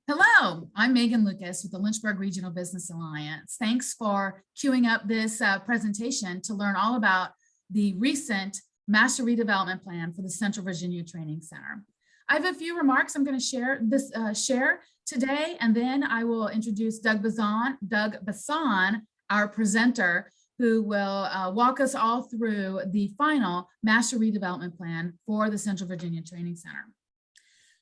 Hello, I'm Megan Lucas with the Lynchburg Regional Business Alliance. Thanks for queuing up this presentation to learn all about the recent Master Redevelopment Plan for the Central Virginia Training Center. I have a few remarks I'm going to share today, and then I will introduce Doug Bisson, our presenter, who will walk us all through the final Master Redevelopment Plan for the Central Virginia Training Center.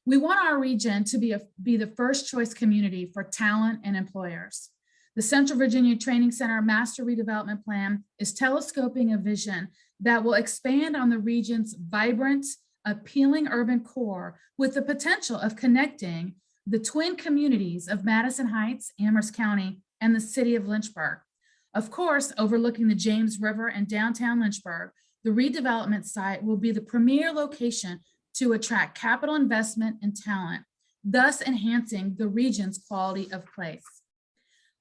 We want our region to be the first choice community for talent and employers. The Central Virginia Training Center Master Redevelopment Plan is telescoping a vision that will expand on the region's vibrant, appealing urban core with the potential of connecting the twin communities of Madison Heights, Amherst County, and the city of Lynchburg. Of course, overlooking the James River and downtown Lynchburg, the redevelopment site will be the premier location to attract capital investment and talent, thus enhancing the region's quality of place.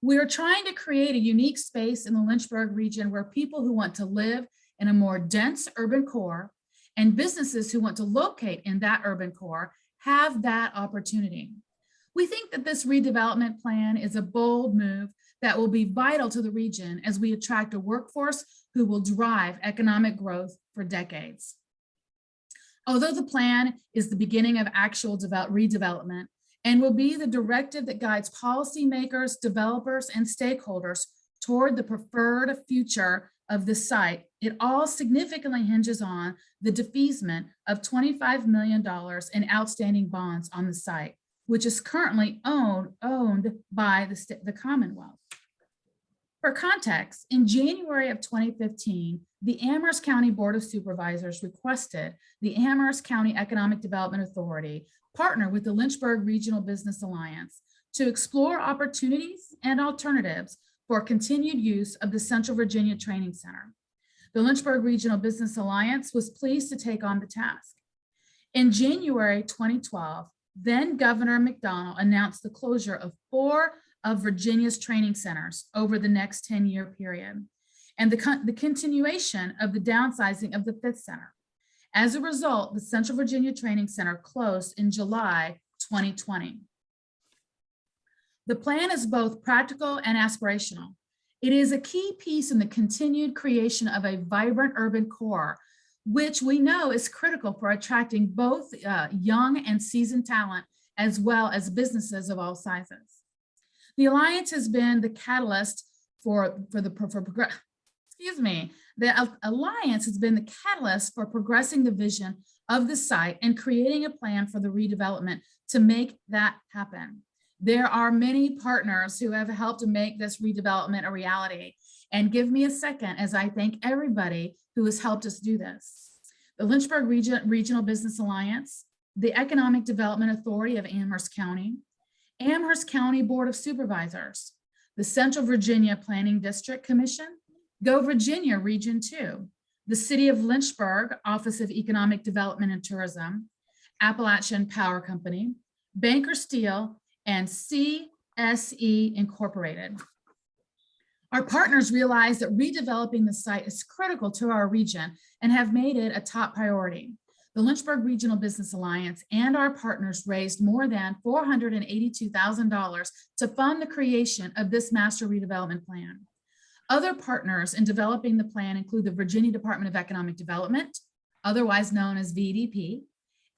We are trying to create a unique space in the Lynchburg region where people who want to live in a more dense urban core and businesses who want to locate in that urban core have that opportunity. We think that this redevelopment plan is a bold move that will be vital to the region as we attract a workforce who will drive economic growth for decades. Although the plan is the beginning of actual redevelopment and will be the directive that guides policymakers, developers, and stakeholders toward the preferred future of the site, it all significantly hinges on the defeasance of $25 million in outstanding bonds on the site, which is currently owned by the Commonwealth. For context, in January of 2015, the Amherst County Board of Supervisors requested the Amherst County Economic Development Authority partner with the Lynchburg Regional Business Alliance to explore opportunities and alternatives for continued use of the Central Virginia Training Center. The Lynchburg Regional Business Alliance was pleased to take on the task. In January 2012, then Governor McDonnell announced the closure of 4 of Virginia's training centers over the next 10-year period, and the continuation of the downsizing of the 5th center. As a result, the Central Virginia Training Center closed in July 2020. The plan is both practical and aspirational. It is a key piece in the continued creation of a vibrant urban core, which we know is critical for attracting both young and seasoned talent, as well as businesses of all sizes. The Alliance has been the catalyst the Alliance has been the catalyst for progressing the vision of the site and creating a plan for the redevelopment to make that happen. There are many partners who have helped to make this redevelopment a reality. And give me a second as I thank everybody who has helped us do this. The Lynchburg Regional Business Alliance, the Economic Development Authority of Amherst County, Amherst County Board of Supervisors, the Central Virginia Planning District Commission, Go Virginia Region 2, the City of Lynchburg Office of Economic Development and Tourism, Appalachian Power Company, Banker Steel, and CSE Incorporated. Our partners realize that redeveloping the site is critical to our region and have made it a top priority. The Lynchburg Regional Business Alliance and our partners raised more than $482,000 to fund the creation of this master redevelopment plan. Other partners in developing the plan include the Virginia Department of Economic Development, otherwise known as VDP,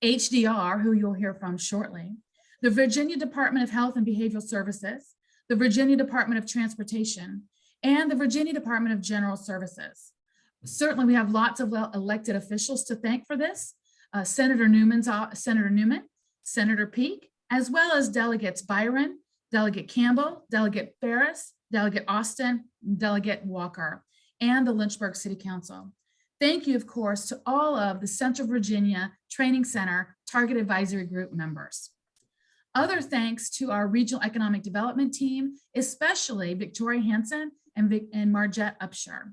HDR, who you'll hear from shortly, the Virginia Department of Health and Behavioral Services, the Virginia Department of Transportation, and the Virginia Department of General Services. Certainly, we have lots of elected officials to thank for this. Senator Newman, Senator Peake, as well as Delegates Byron, Delegate Campbell, Delegate Ferris, Delegate Austin, Delegate Walker, and the Lynchburg City Council. Thank you, of course, to all of the Central Virginia Training Center Target Advisory Group members. Other thanks to our Regional Economic Development team, especially Victoria Hansen and Margette Upshur.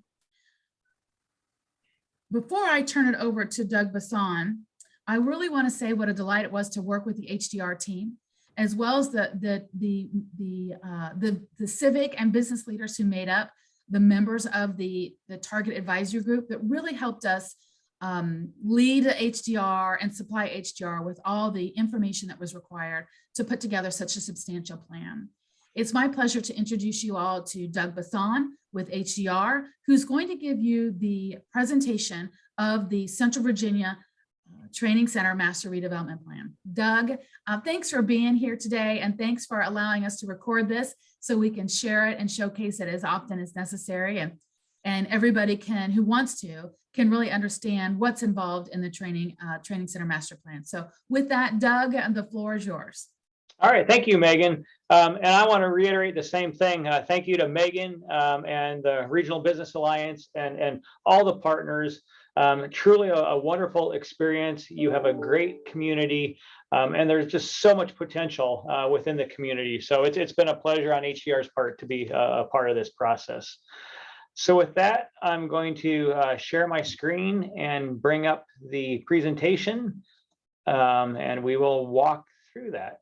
Before I turn it over to Doug Bisson, I really want to say what a delight it was to work with the HDR team, as well as the civic and business leaders who made up the members of the Target Advisory Group that really helped us lead HDR and supply HDR with all the information that was required to put together such a substantial plan. It's my pleasure to introduce you all to Doug Bisson with HDR, who's going to give you the presentation of the Central Virginia Training Center Master Redevelopment Plan. Doug, thanks for being here today, and thanks for allowing us to record this so we can share it and showcase it as often as necessary, and everybody who wants to can really understand what's involved in the Training Center Master Plan. So with that, Doug, the floor is yours. All right, thank you, Megan. And I want to reiterate the same thing. Thank you to Megan and the Regional Business Alliance and all the partners. Truly a wonderful experience. You have a great community, and there's just so much potential within the community. So it's been a pleasure on HDR's part to be a part of this process. So with that, I'm going to share my screen and bring up the presentation, and we will walk through that.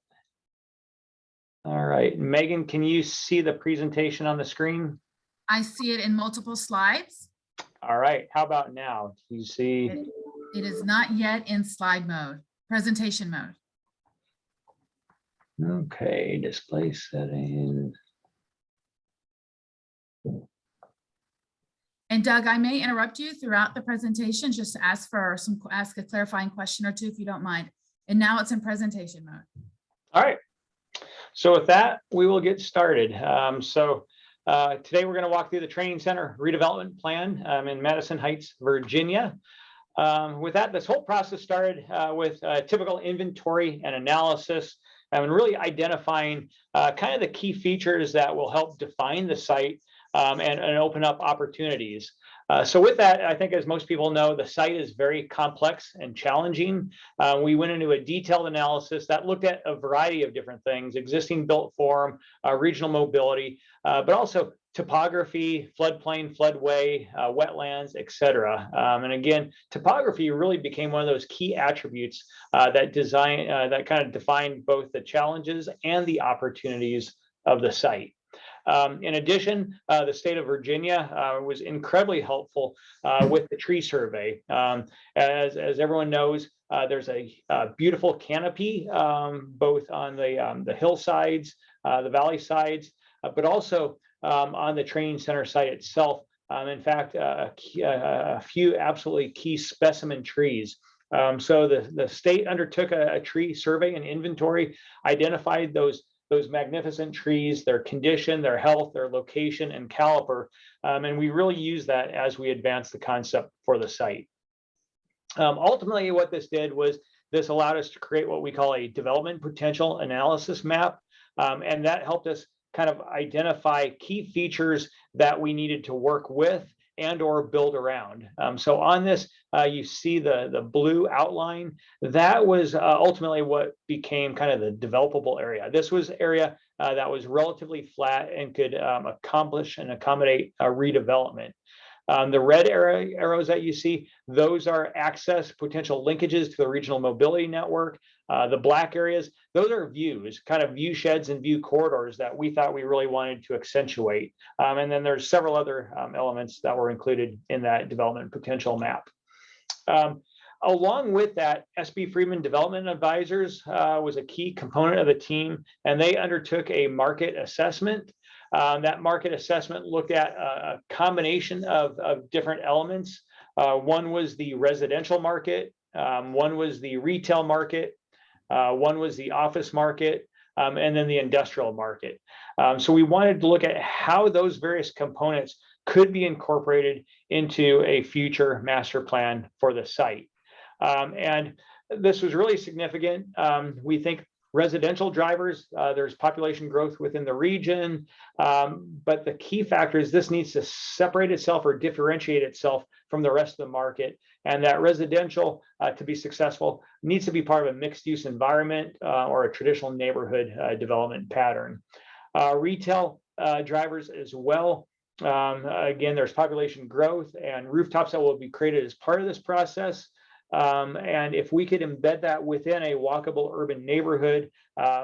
All right, Megan, can you see the presentation on the screen? I see it in multiple slides. All right, how about now? Do you see? It is not yet in slide mode, presentation mode. Okay, display settings. And Doug, I may interrupt you throughout the presentation just to ask a clarifying question or two, if you don't mind. And now it's in presentation mode. All right. So with that, we will get started. Today we're going to walk through the Training Center Redevelopment Plan in Madison Heights, Virginia. With that, this whole process started with typical inventory and analysis, and really identifying kind of the key features that will help define the site and open up opportunities. So with that, I think, as most people know, the site is very complex and challenging. We went into a detailed analysis that looked at a variety of different things: existing built form, regional mobility, but also topography, floodplain, floodway, wetlands, etc. And again, topography really became one of those key attributes that kind of defined both the challenges and the opportunities of the site. In addition, the state of Virginia was incredibly helpful with the tree survey. As everyone knows, there's a beautiful canopy both on the hillsides, the valley sides, but also on the training center site itself. In fact, a few absolutely key specimen trees. So the state undertook a tree survey and inventory, identified those magnificent trees, their condition, their health, their location, and caliper. And we really use that as we advance the concept for the site. Ultimately, what this did was this allowed us to create what we call a development potential analysis map. And that helped us kind of identify key features that we needed to work with and or build around. So on this, you see the blue outline. That was ultimately what became kind of the developable area. This was area that was relatively flat and could accomplish and accommodate a redevelopment. The red arrows that you see, those are access potential linkages to the regional mobility network. The black areas, those are views, kind of view sheds and view corridors that we thought we really wanted to accentuate. And then there's several other elements that were included in that development potential map. Along with that, SB Freeman Development Advisors was a key component of the team, and they undertook a market assessment. That market assessment looked at a combination of different elements. One was the residential market, one was the retail market, one was the office market, and then the industrial market. So we wanted to look at how those various components could be incorporated into a future master plan for the site. And this was really significant. We think residential drivers, there's population growth within the region, but the key factor is this needs to separate itself or differentiate itself from the rest of the market. And that residential, to be successful, needs to be part of a mixed use environment or a traditional neighborhood development pattern. Retail drivers as well. Again, there's population growth and rooftops that will be created as part of this process. And if we could embed that within a walkable urban neighborhood,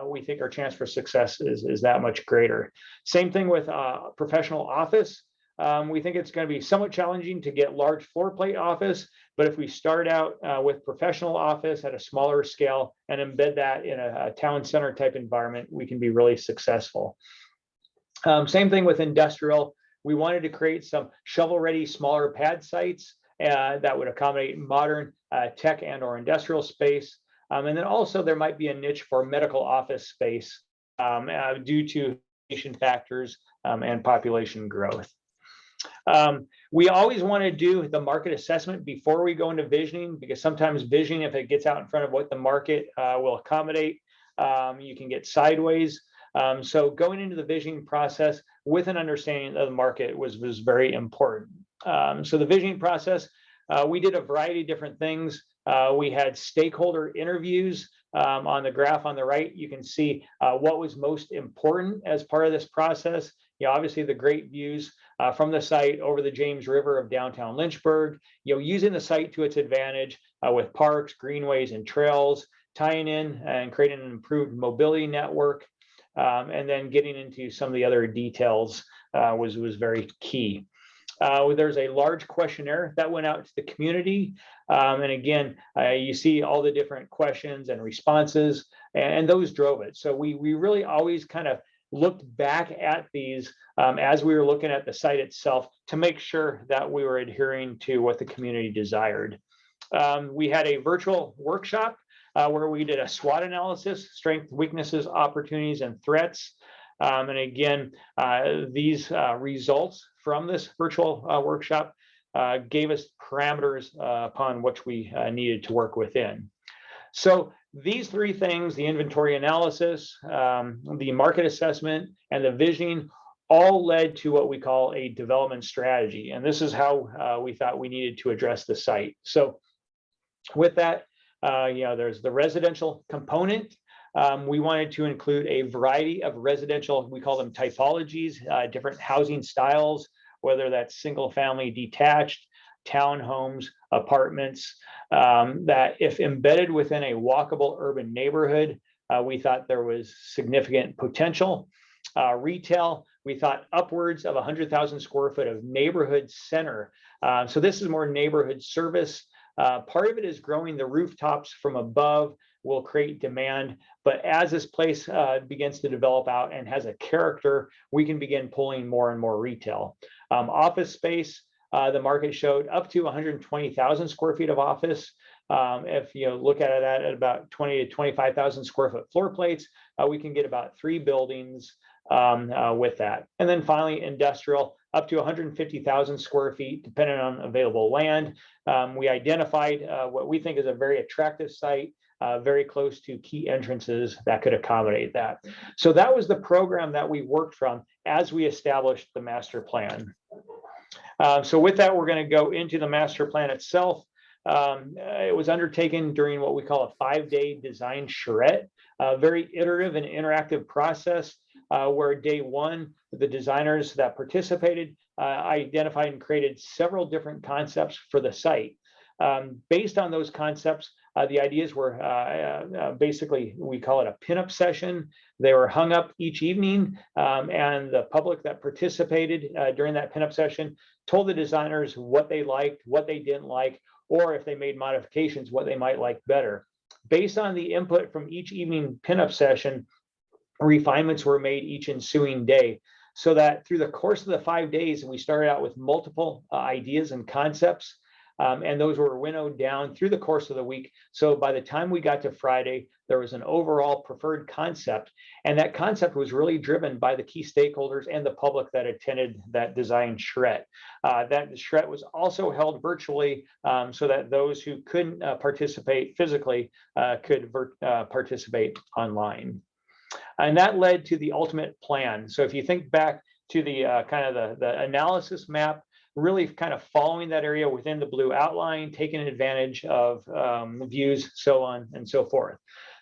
we think our chance for success is that much greater. Same thing with professional office. We think it's going to be somewhat challenging to get large floor plate office, but if we start out with professional office at a smaller scale and embed that in a town center type environment, we can be really successful. Same thing with industrial. We wanted to create some shovel-ready smaller pad sites that would accommodate modern tech and or industrial space. And then also there might be a niche for medical office space due to factors and population growth. We always want to do the market assessment before we go into visioning, because sometimes visioning, if it gets out in front of what the market will accommodate, you can get sideways. So going into the visioning process with an understanding of the market was very important. So the visioning process, we did a variety of different things. We had stakeholder interviews. On the graph on the right, you can see what was most important as part of this process. Obviously the great views from the site over the James River of downtown Lynchburg, using the site to its advantage with parks, greenways, and trails, tying in and creating an improved mobility network, and then getting into some of the other details was very key. There's a large questionnaire that went out to the community. And again, you see all the different questions and responses, and those drove it. So we really always kind of looked back at these as we were looking at the site itself to make sure that we were adhering to what the community desired. We had a virtual workshop where we did a SWOT analysis, strengths, weaknesses, opportunities, and threats. And again, these results from this virtual workshop gave us parameters upon which we needed to work within. So these three things, the inventory analysis, the market assessment, and the visioning, all led to what we call a development strategy. And this is how we thought we needed to address the site. So with that, there's the residential component. We wanted to include a variety of residential, we call them typologies, different housing styles, whether that's single family detached, townhomes, apartments, that if embedded within a walkable urban neighborhood, we thought there was significant potential. Retail, we thought upwards of 100,000 square foot of neighborhood center. So this is more neighborhood service. Part of it is growing the rooftops from above will create demand, but as this place begins to develop out and has a character, we can begin pulling more and more retail. Office space, the market showed up to 120,000 square feet of office. If you look at it at about 20 to 25,000 square foot floor plates, we can get about 3 buildings with that. And then finally, industrial, up to 150,000 square feet, depending on available land. We identified what we think is a very attractive site, very close to key entrances that could accommodate that. So that was the program that we worked from as we established the master plan. So with that, we're going to go into the master plan itself. It was undertaken during what we call a 5-day design charrette, a very iterative and interactive process where day one, the designers that participated identified and created several different concepts for the site. Based on those concepts, the ideas were basically, we call it a pinup session. They were hung up each evening, and the public that participated during that pinup session told the designers what they liked, what they didn't like, or if they made modifications, what they might like better. Based on the input from each evening pinup session, refinements were made each ensuing day, so that through the course of the 5 days, we started out with multiple ideas and concepts. And those were winnowed down through the course of the week. So by the time we got to Friday, there was an overall preferred concept. And that concept was really driven by the key stakeholders and the public that attended that design charrette. That charrette was also held virtually so that those who couldn't participate physically could participate online. And that led to the ultimate plan. So if you think back to the kind of the analysis map, really kind of following that area within the blue outline, taking advantage of views, so on and so forth.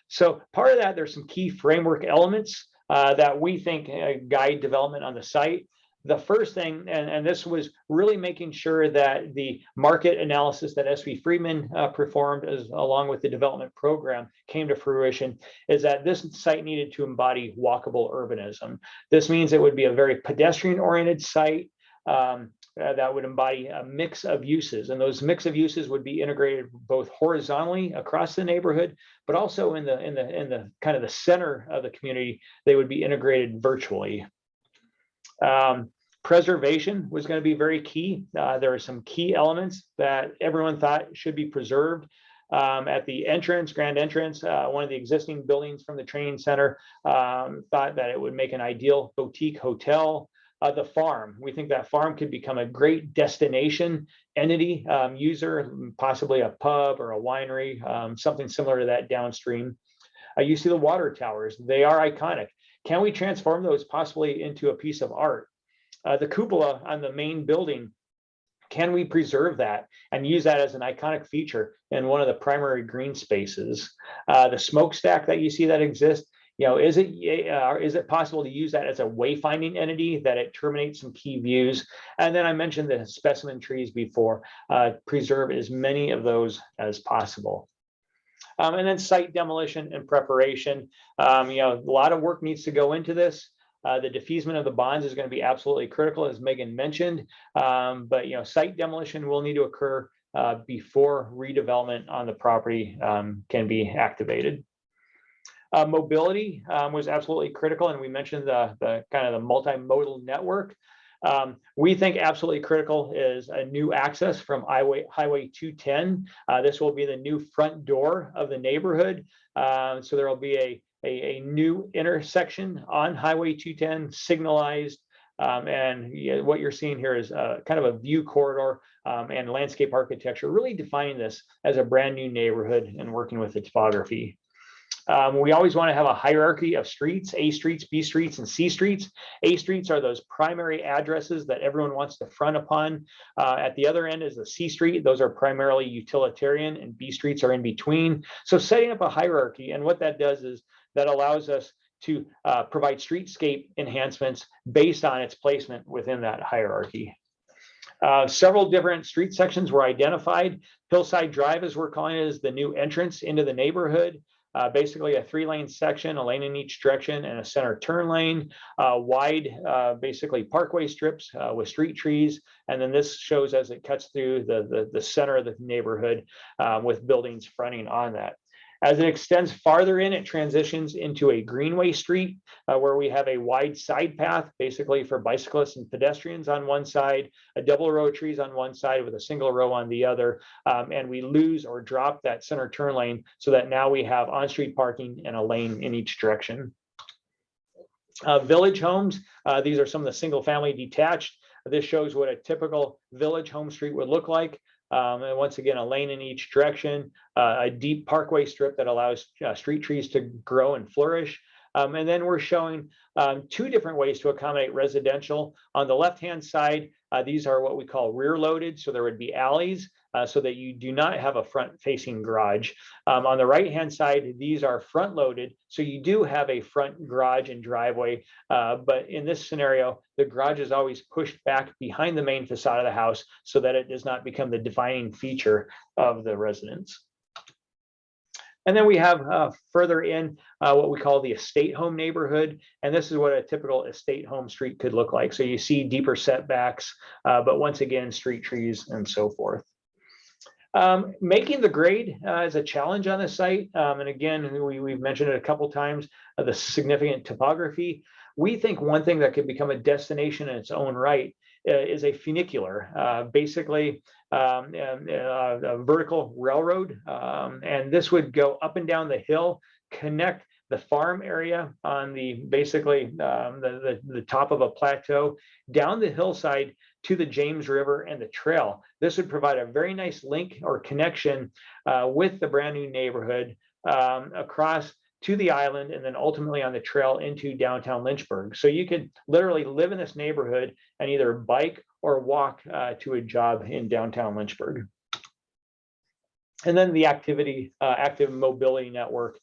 So part of that, there's some key framework elements that we think guide development on the site. The first thing, and this was really making sure that the market analysis that SV Friedman performed along with the development program came to fruition, is that this site needed to embody walkable urbanism. This means it would be a very pedestrian-oriented site. that would embody a mix of uses, and those mix of uses would be integrated both horizontally across the neighborhood, but also in the kind of the center of the community, they would be integrated virtually. Preservation was going to be very key. There are some key elements that everyone thought should be preserved. At the grand entrance, one of the existing buildings from the training center thought that it would make an ideal boutique hotel. The farm, we think that farm could become a great destination entity, user, possibly a pub or a winery, something similar to that downstream. You see the water towers, they are iconic. Can we transform those possibly into a piece of art? The cupola on the main building, can we preserve that and use that as an iconic feature in one of the primary green spaces? The smokestack that you see that exists, is it possible to use that as a wayfinding entity, that it terminates some key views? And then I mentioned the specimen trees before, preserve as many of those as possible. And then site demolition and preparation. A lot of work needs to go into this. The defeasance of the bonds is going to be absolutely critical, as Megan mentioned. But site demolition will need to occur before redevelopment on the property can be activated. Mobility was absolutely critical, and we mentioned the kind of the multimodal network. We think absolutely critical is a new access from Highway 210. This will be the new front door of the neighborhood. So there will be a new intersection on Highway 210, signalized, and what you're seeing here is kind of a view corridor and landscape architecture, really defining this as a brand new neighborhood and working with the topography. We always want to have a hierarchy of streets: A streets, B streets, and C streets. A streets are those primary addresses that everyone wants to front upon. At the other end is the C street. Those are primarily utilitarian, and B streets are in between. So setting up a hierarchy, and what that does is that allows us to provide streetscape enhancements based on its placement within that hierarchy. Several different street sections were identified. Hillside Drive, as we're calling it, is the new entrance into the neighborhood. Basically a 3-lane section, a lane in each direction, and a center turn lane, wide, basically parkway strips with street trees. And then this shows as it cuts through the center of the neighborhood with buildings fronting on that. As it extends farther in, it transitions into a greenway street where we have a wide side path, basically for bicyclists and pedestrians on one side, a double row of trees on one side with a single row on the other, and we lose or drop that center turn lane so that now we have on-street parking and a lane in each direction. Village homes, these are some of the single-family detached. This shows what a typical village home street would look like. And once again, a lane in each direction, a deep parkway strip that allows street trees to grow and flourish. And then we're showing 2 different ways to accommodate residential. On the left-hand side, these are what we call rear loaded. So there would be alleys so that you do not have a front-facing garage. On the right-hand side, these are front-loaded. So you do have a front garage and driveway. But in this scenario, the garage is always pushed back behind the main facade of the house so that it does not become the defining feature of the residence. And then we have further in what we call the estate home neighborhood. And this is what a typical estate home street could look like. So you see deeper setbacks, but once again, street trees and so forth. Making the grade is a challenge on the site. And again, we've mentioned it a couple times, the significant topography. We think one thing that could become a destination in its own right is a funicular, basically a vertical railroad. And this would go up and down the hill, connect the farm area on the basically the top of a plateau down the hillside to the James River and the trail. This would provide a very nice link or connection with the brand new neighborhood across to the island, and then ultimately on the trail into downtown Lynchburg. So you could literally live in this neighborhood and either bike or walk to a job in downtown Lynchburg. And then the active mobility network,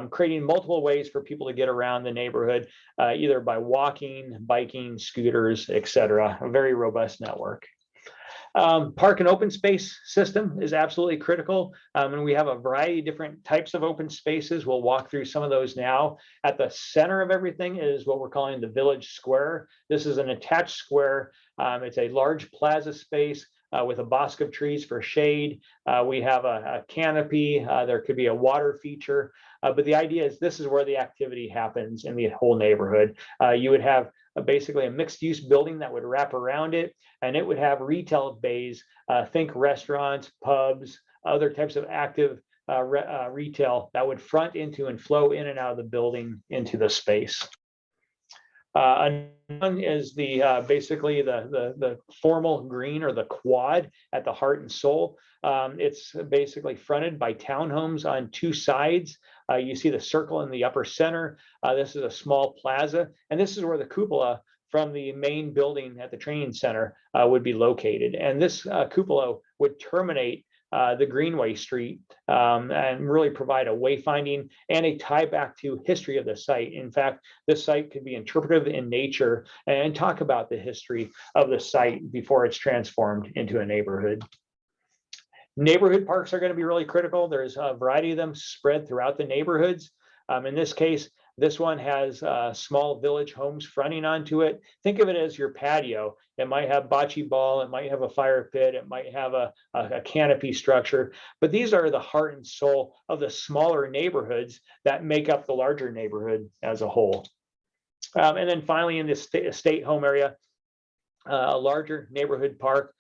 creating multiple ways for people to get around the neighborhood, either by walking, biking, scooters, etc. A very robust network. Park and open space system is absolutely critical. And we have a variety of different types of open spaces. We'll walk through some of those now. At the center of everything is what we're calling the village square. This is an attached square. It's a large plaza space with a bosque of trees for shade. We have a canopy. There could be a water feature. But the idea is this is where the activity happens in the whole neighborhood. You would have basically a mixed use building that would wrap around it, and it would have retail bays, think restaurants, pubs, other types of active retail that would front into and flow in and out of the building into the space. One is the basically the formal green or the quad at the heart and soul. It's basically fronted by townhomes on two sides. You see the circle in the upper center. This is a small plaza, and this is where the cupola from the main building at the training center would be located. And this cupola would terminate the Greenway Street and really provide a wayfinding and a tie back to history of the site. In fact, this site could be interpretive in nature and talk about the history of the site before it's transformed into a neighborhood. Neighborhood parks are going to be really critical. There's a variety of them spread throughout the neighborhoods. In this case, this one has small village homes fronting onto it. Think of it as your patio. It might have bocce ball, it might have a fire pit, it might have a canopy structure, but these are the heart and soul of the smaller neighborhoods that make up the larger neighborhood as a whole. And then finally, in this estate home area, a larger neighborhood park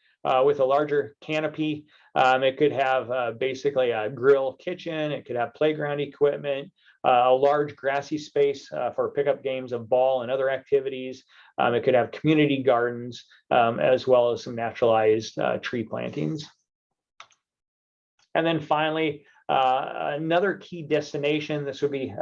with a larger canopy. It could have basically a grill kitchen, it could have playground equipment, a large grassy space for pickup games of ball and other activities. It could have community gardens, as well as some naturalized tree plantings. And then finally, another key destination, this would be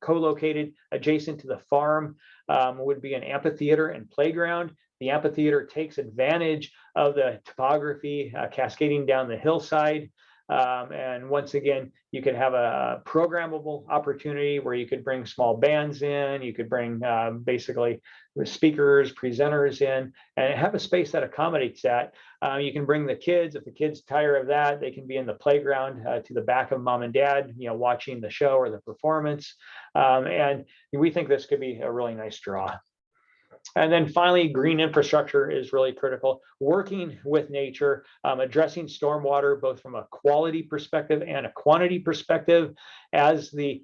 co-located adjacent to the farm, would be an amphitheater and playground. The amphitheater takes advantage of the topography cascading down the hillside. And once again, you could have a programmable opportunity where you could bring small bands in, you could bring basically speakers, presenters in, and have a space that accommodates that. You can bring the kids. If the kids tire of that, they can be in the playground to the back of mom and dad, watching the show or the performance. And we think this could be a really nice draw. And then finally, green infrastructure is really critical. Working with nature, addressing stormwater, both from a quality perspective and a quantity perspective, as the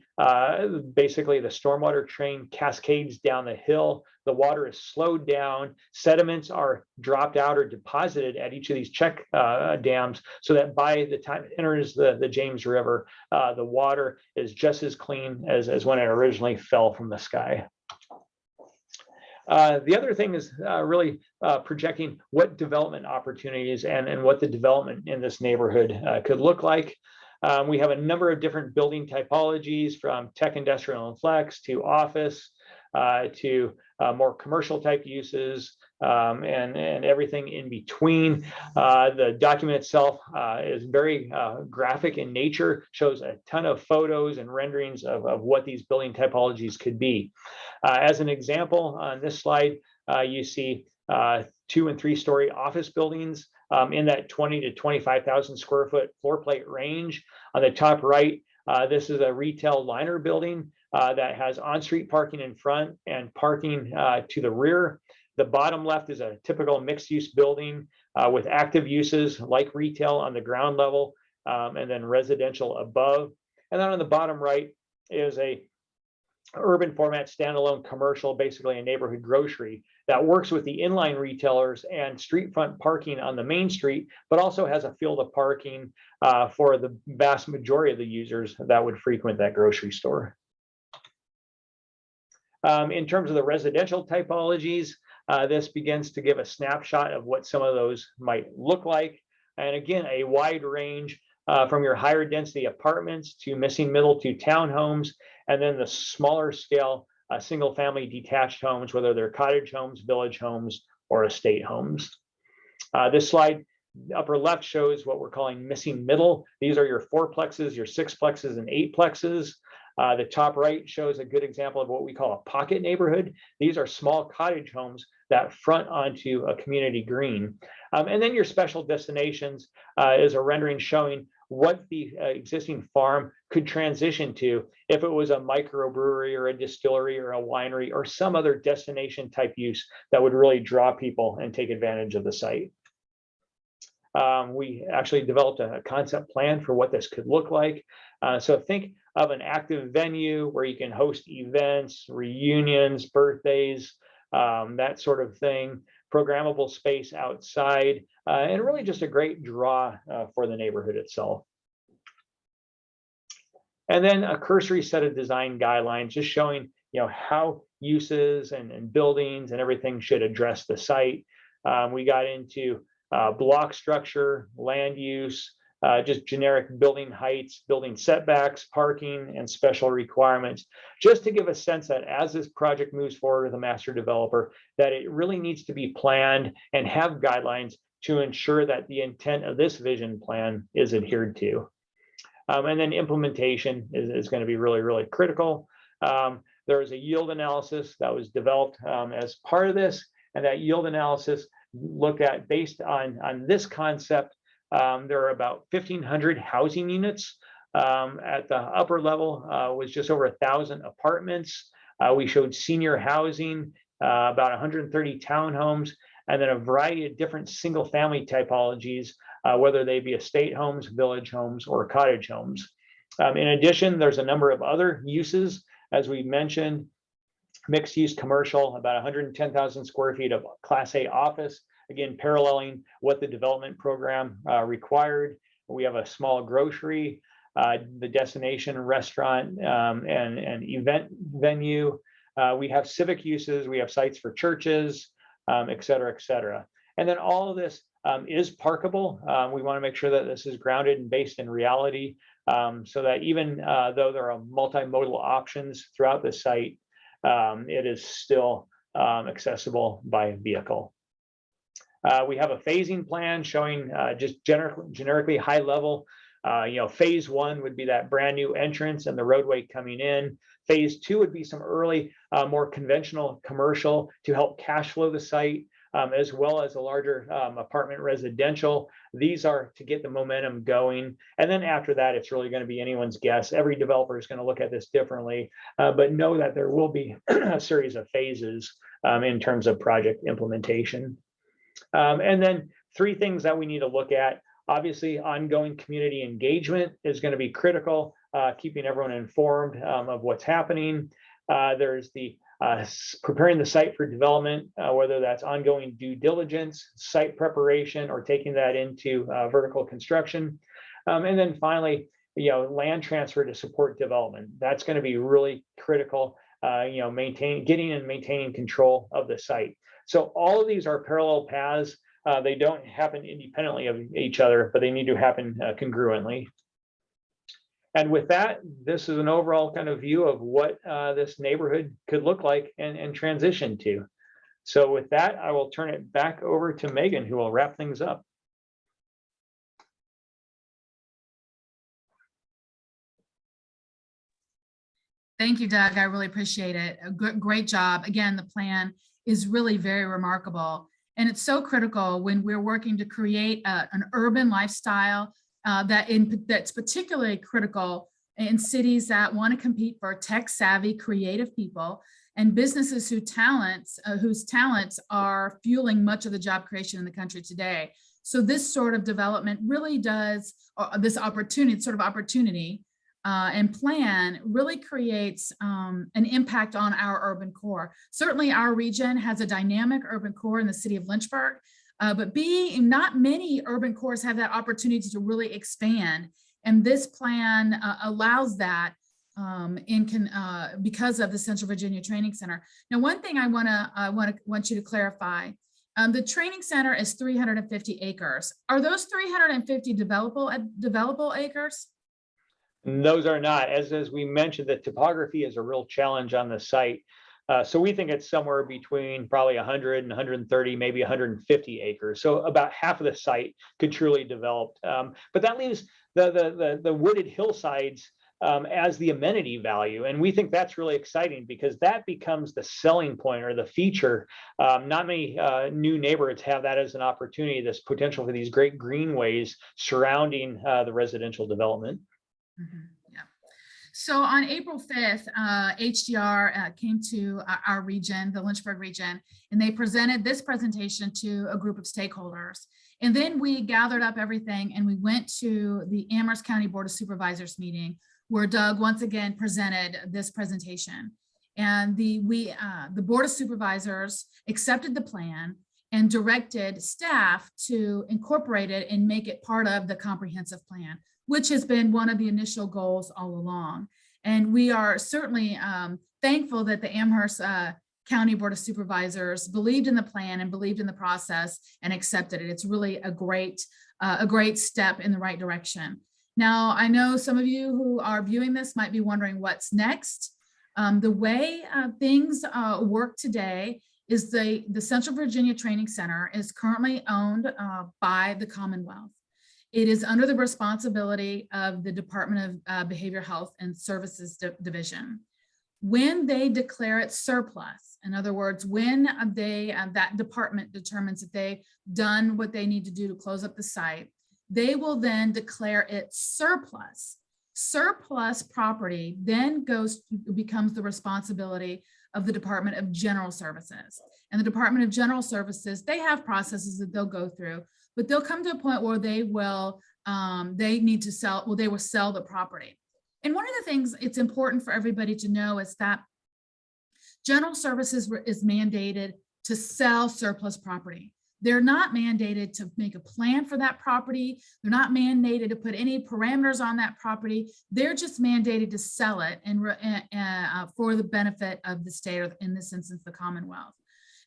basically the stormwater train cascades down the hill, the water is slowed down, sediments are dropped out or deposited at each of these check dams, so that by the time it enters the James River, the water is just as clean as when it originally fell from the sky. The other thing is really projecting what development opportunities and what the development in this neighborhood could look like. We have a number of different building typologies, from tech, industrial, and flex to office to more commercial type uses, and everything in between. The document itself is very graphic in nature, shows a ton of photos and renderings of what these building typologies could be. As an example, on this slide, you see 2- and 3-story office buildings in that 20 to 25,000 square foot floor plate range. On the top right, this is a retail liner building that has on-street parking in front and parking to the rear. The bottom left is a typical mixed-use building with active uses like retail on the ground level, and then residential above. And then on the bottom right is a urban format standalone commercial, basically a neighborhood grocery that works with the inline retailers and street front parking on the main street, but also has a field of parking for the vast majority of the users that would frequent that grocery store. In terms of the residential typologies, this begins to give a snapshot of what some of those might look like. And again, a wide range from your higher density apartments to missing middle to townhomes, and then the smaller scale single family detached homes, whether they're cottage homes, village homes, or estate homes. This slide, upper left, shows what we're calling missing middle. These are your 4-plexes, your 6-plexes, and 8-plexes. The top right shows a good example of what we call a pocket neighborhood. These are small cottage homes that front onto a community green. And then your special destinations is a rendering showing what the existing farm could transition to if it was a microbrewery or a distillery or a winery or some other destination type use that would really draw people and take advantage of the site. We actually developed a concept plan for what this could look like. So think of an active venue where you can host events, reunions, birthdays, that sort of thing, programmable space outside, and really just a great draw for the neighborhood itself. And then a cursory set of design guidelines just showing how uses and buildings and everything should address the site. We got into block structure, land use, just generic building heights, building setbacks, parking, and special requirements, just to give a sense that as this project moves forward with a master developer, that it really needs to be planned and have guidelines to ensure that the intent of this vision plan is adhered to. And then implementation is going to be really, really critical. There was a yield analysis that was developed as part of this, and that yield analysis looked at based on this concept. There are about 1,500 housing units. At the upper level was just over 1,000 apartments. We showed senior housing, about 130 townhomes, and then a variety of different single family typologies, whether they be estate homes, village homes, or cottage homes. In addition, there's a number of other uses, as we mentioned, mixed use commercial, about 110,000 square feet of Class A office, again, paralleling what the development program required. We have a small grocery, the destination restaurant, and event venue. We have civic uses, we have sites for churches, et cetera, et cetera. And then all of this is parkable. We want to make sure that this is grounded and based in reality, so that even though there are multimodal options throughout the site, it is still accessible by vehicle. We have a phasing plan showing just generically high level. Phase one would be that brand new entrance and the roadway coming in. Phase two would be some early, more conventional commercial to help cash flow the site, as well as a larger apartment residential. These are to get the momentum going. And then after that, it's really going to be anyone's guess. Every developer is going to look at this differently, but know that there will be a series of phases in terms of project implementation. And then three things that we need to look at. Obviously, ongoing community engagement is going to be critical, keeping everyone informed of what's happening. There's the preparing the site for development, whether that's ongoing due diligence, site preparation, or taking that into vertical construction. And then finally, land transfer to support development. That's going to be really critical, getting and maintaining control of the site. So all of these are parallel paths. They don't happen independently of each other, but they need to happen congruently. And with that, this is an overall kind of view of what this neighborhood could look like and transition to. So with that, I will turn it back over to Megan, who will wrap things up. Thank you, Doug. I really appreciate it. A great job. Again, the plan is really very remarkable. And it's so critical when we're working to create an urban lifestyle that's particularly critical in cities that want to compete for tech-savvy, creative people and businesses whose talents are fueling much of the job creation in the country today. So this sort of development really does, this opportunity and plan really creates an impact on our urban core. Certainly our region has a dynamic urban core in the city of Lynchburg, but not many urban cores have that opportunity to really expand. And this plan allows that because of the Central Virginia Training Center. Now, one thing I want you to clarify, the training center is 350 acres. Are those 350 developable acres? Those are not. As we mentioned, the topography is a real challenge on the site. So we think it's somewhere between probably 100 and 130, maybe 150 acres. So about half of the site could truly develop. But that leaves the wooded hillsides as the amenity value. And we think that's really exciting because that becomes the selling point or the feature. Not many new neighborhoods have that as an opportunity, this potential for these great greenways surrounding the residential development. Yeah. So on April 5th, HDR came to our region, the Lynchburg region, and they presented this presentation to a group of stakeholders. And then we gathered up everything and we went to the Amherst County Board of Supervisors meeting, where Doug once again presented this presentation. And the Board of Supervisors accepted the plan and directed staff to incorporate it and make it part of the comprehensive plan, which has been one of the initial goals all along. And we are certainly thankful that the Amherst County Board of Supervisors believed in the plan and believed in the process and accepted it. It's really a great step in the right direction. Now, I know some of you who are viewing this might be wondering what's next. The way things work today is the Central Virginia Training Center is currently owned by the Commonwealth. It is under the responsibility of the Department of Behavioral Health and Services Division. When they declare it surplus, in other words, when that department determines that they've done what they need to do to close up the site, they will then declare it surplus. Surplus property then becomes the responsibility of the Department of General Services. And the Department of General Services, they have processes that they'll go through, but they'll come to a point where they will sell the property. And one of the things it's important for everybody to know is that General Services is mandated to sell surplus property. They're not mandated to make a plan for that property. They're not mandated to put any parameters on that property. They're just mandated to sell it and for the benefit of the state, or in this instance, the Commonwealth.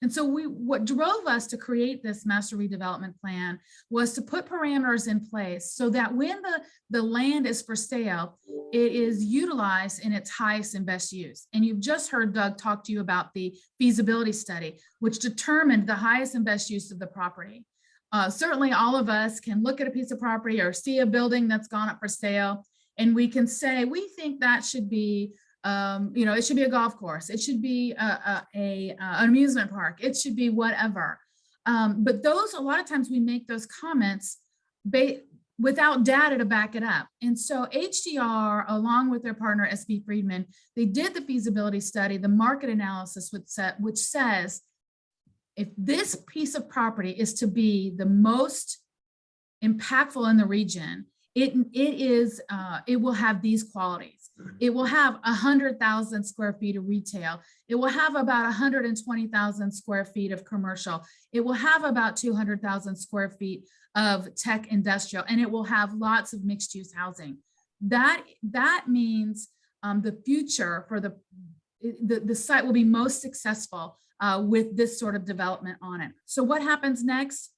And so what drove us to create this master redevelopment plan was to put parameters in place so that when the land is for sale, it is utilized in its highest and best use. And you've just heard Doug talk to you about the feasibility study, which determined the highest and best use of the property. Certainly all of us can look at a piece of property or see a building that's gone up for sale, and we can say, we think that should be it should be a golf course. It should be an amusement park. It should be whatever. But a lot of times we make those comments without data to back it up. And so HDR, along with their partner, SB Friedman, they did the feasibility study, the market analysis, which says, if this piece of property is to be the most impactful in the region, it will have these qualities. It will have 100,000 square feet of retail. It will have about 120,000 square feet of commercial. It will have about 200,000 square feet of tech industrial, and it will have lots of mixed use housing. That means the future for the site will be most successful with this sort of development on it. So what happens next?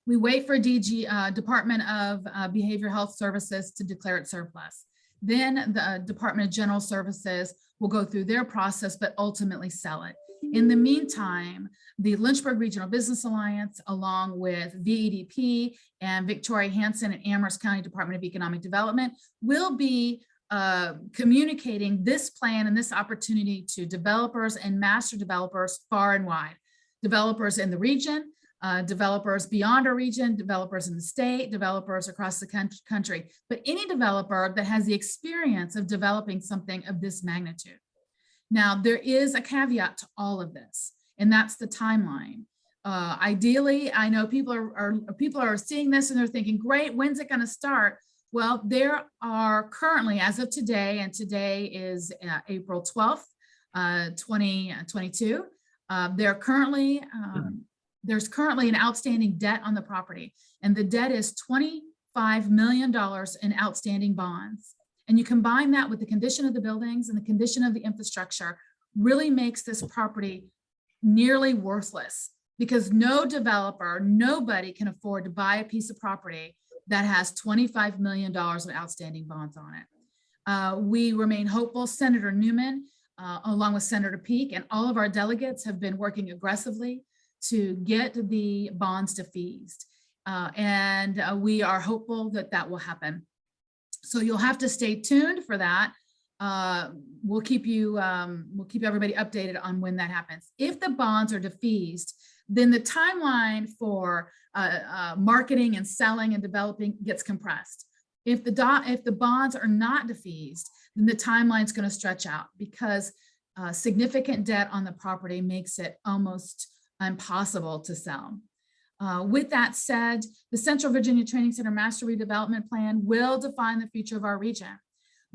We wait for Department of Behavioral Health Services to declare it surplus. Then the Department of General Services will go through their process, but ultimately sell it. In the meantime, the Lynchburg Regional Business Alliance, along with VEDP and Victoria Hansen and Amherst County Department of Economic Development, will be communicating this plan and this opportunity to developers and master developers far and wide. Developers in the region, developers beyond our region, developers in the state, developers across the country, but any developer that has the experience of developing something of this magnitude. Now, there is a caveat to all of this, and that's the timeline. Ideally, I know people are seeing this and they're thinking, great, when's it going to start? Well, there are currently, as of today, and today is April 12th, 2022, there's currently an outstanding debt on the property, and the debt is $25 million in outstanding bonds. And you combine that with the condition of the buildings and the condition of the infrastructure, really makes this property nearly worthless, because no developer, nobody can afford to buy a piece of property that has $25 million of outstanding bonds on it. We remain hopeful. Senator Newman, along with Senator Peake, and all of our delegates have been working aggressively to get the bonds defeased. And we are hopeful that that will happen. So you'll have to stay tuned for that. We'll keep everybody updated on when that happens. If the bonds are defeased, then the timeline for marketing and selling and developing gets compressed. If the bonds are not defeased, then the timeline is going to stretch out because significant debt on the property makes it almost impossible to sell. With that said, the Central Virginia Training Center Master Redevelopment Plan will define the future of our region.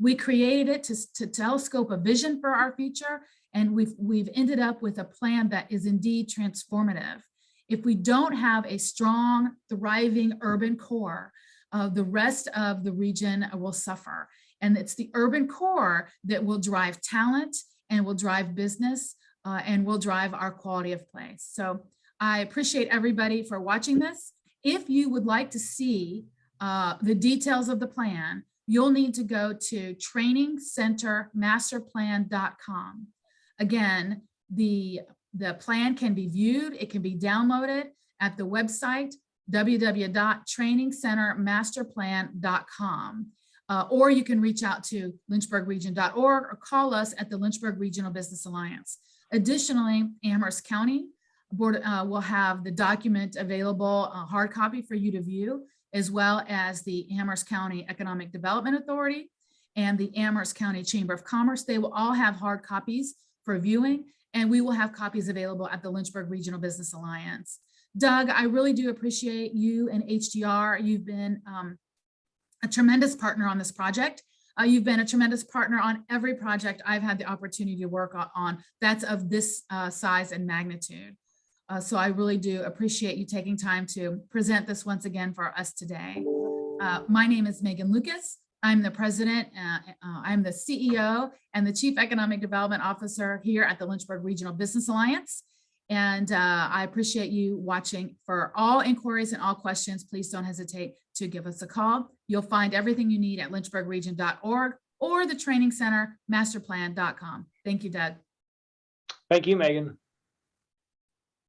We created it to telescope a vision for our future, and we've ended up with a plan that is indeed transformative. If we don't have a strong, thriving urban core, the rest of the region will suffer. And it's the urban core that will drive talent and will drive business and will drive our quality of place. So I appreciate everybody for watching this. If you would like to see the details of the plan, you'll need to go to trainingcentermasterplan.com. Again, the plan can be viewed, it can be downloaded at the website www.trainingcentermasterplan.com. Or you can reach out to lynchburgregion.org or call us at the Lynchburg Regional Business Alliance. Additionally, Amherst County Board will have the document available, a hard copy for you to view, as well as the Amherst County Economic Development Authority and the Amherst County Chamber of Commerce. They will all have hard copies for viewing, and we will have copies available at the Lynchburg Regional Business Alliance. Doug, I really do appreciate you and HDR. You've been a tremendous partner on this project. You've been a tremendous partner on every project I've had the opportunity to work on that's of this size and magnitude. So I really do appreciate you taking time to present this once again for us today. My name is Megan Lucas. I'm the president, I'm the CEO and the Chief Economic Development Officer here at the Lynchburg Regional Business Alliance. And I appreciate you watching. For all inquiries and all questions, please don't hesitate to give us a call. You'll find everything you need at lynchburgregion.org or the Training Center Masterplan.com. Thank you, Doug. Thank you, Megan.